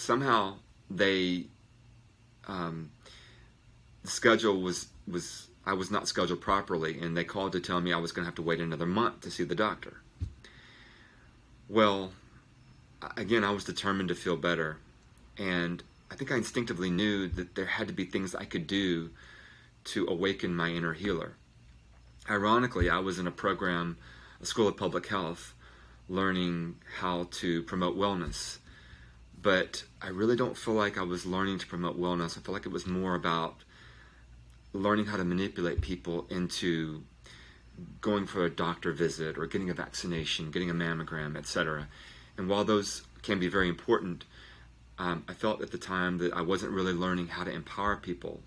somehow they, the schedule I was not scheduled properly, and they called to tell me I was going to have to wait another month to see the doctor. Well, again, I was determined to feel better, and I think I instinctively knew that there had to be things I could do to awaken my inner healer. Ironically, I was in a program, a School of Public Health, learning how to promote wellness. But I really don't feel like I was learning to promote wellness. I feel like it was more about learning how to manipulate people into going for a doctor visit or getting a vaccination, getting a mammogram, etc. And while those can be very important, I felt at the time that I wasn't really learning how to empower people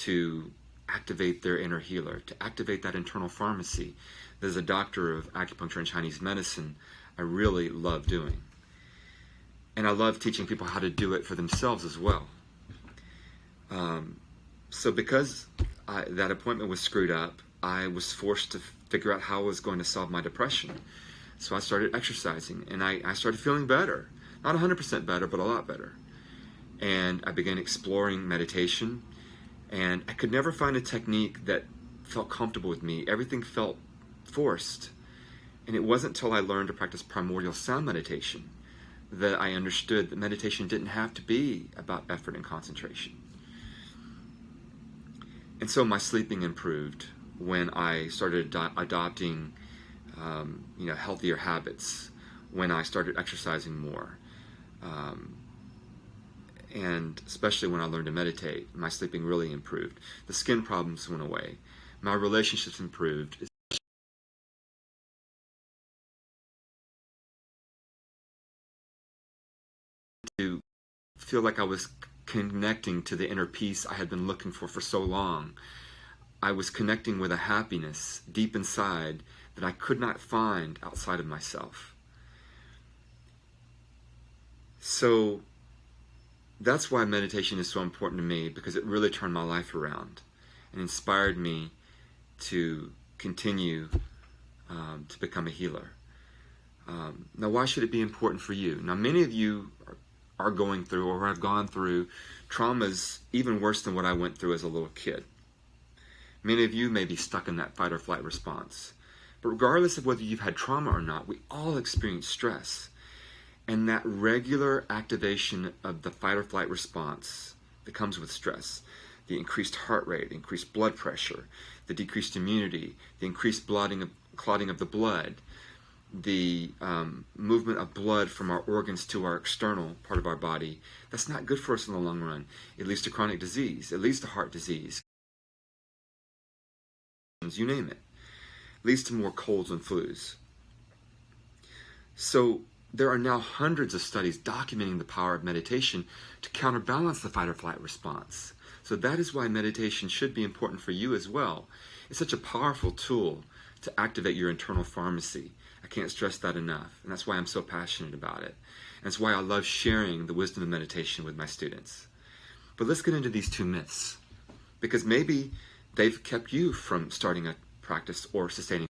to activate their inner healer, to activate that internal pharmacy that as a doctor of acupuncture and Chinese medicine, I really love doing. And I love teaching people how to do it for themselves as well. So because that appointment was screwed up, I was forced to figure out how I was going to solve my depression. So I started exercising, and I started feeling better. Not 100% better, but a lot better. And I began exploring meditation, and I could never find a technique that felt comfortable with me. Everything felt forced. And it wasn't until I learned to practice primordial sound meditation that I understood that meditation didn't have to be about effort and concentration. And so my sleeping improved when I started adopting healthier habits, when I started exercising more, and especially when I learned to meditate, my sleeping really improved. The skin problems went away. My relationships improved. To feel like I was connecting to the inner peace I had been looking for so long. I was connecting with a happiness deep inside that I could not find outside of myself. So that's why meditation is so important to me, because it really turned my life around and inspired me to continue to become a healer. Now, why should it be important for you? Now, many of you are going through or have gone through traumas even worse than what I went through as a little kid. Many of you may be stuck in that fight or flight response. But regardless of whether you've had trauma or not, we all experience stress. And that regular activation of the fight or flight response that comes with stress, the increased heart rate, increased blood pressure, the decreased immunity, the increased clotting of the blood, the movement of blood from our organs to our external part of our body, that's not good for us in the long run. It leads to chronic disease. It leads to heart disease. You name it. It leads to more colds and flus. So there are now hundreds of studies documenting the power of meditation to counterbalance the fight or flight response. So that is why meditation should be important for you as well. It's such a powerful tool to activate your internal pharmacy. I can't stress that enough, and that's why I'm so passionate about it. And that's why I love sharing the wisdom of meditation with my students. But let's get into these two myths, because maybe they've kept you from starting a practice or sustaining.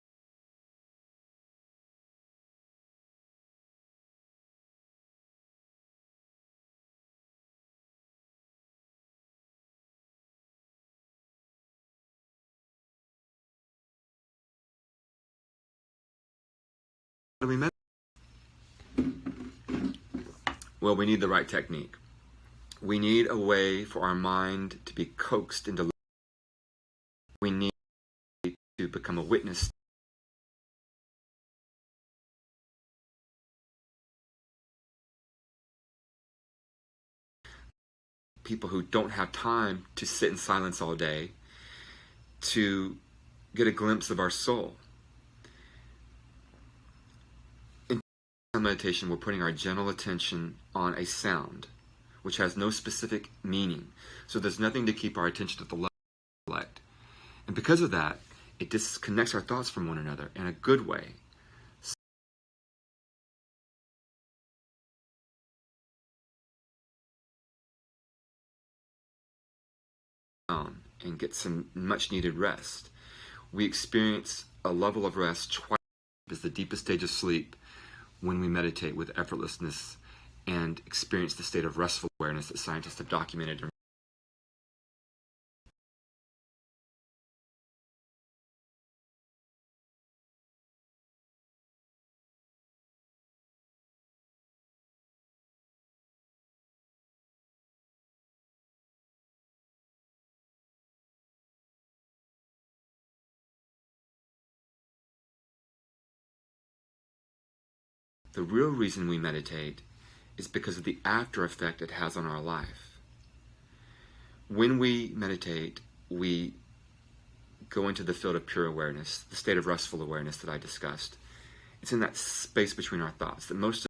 How do we meditate? Well, we need the right technique. We need a way for our mind to be coaxed into. We need to become a witness. People who don't have time to sit in silence all day, to get a glimpse of our soul. In meditation, we're putting our gentle attention on a sound, which has no specific meaning. So there's nothing to keep our attention at the level of intellect. And because of that, it disconnects our thoughts from one another in a good way. And get some much needed rest. We experience a level of rest twice as the deepest stage of sleep when we meditate with effortlessness and experience the state of restful awareness that scientists have documented. The real reason we meditate is because of the after effect it has on our life. When we meditate, we go into the field of pure awareness, the state of restful awareness that I discussed. It's in that space between our thoughts that most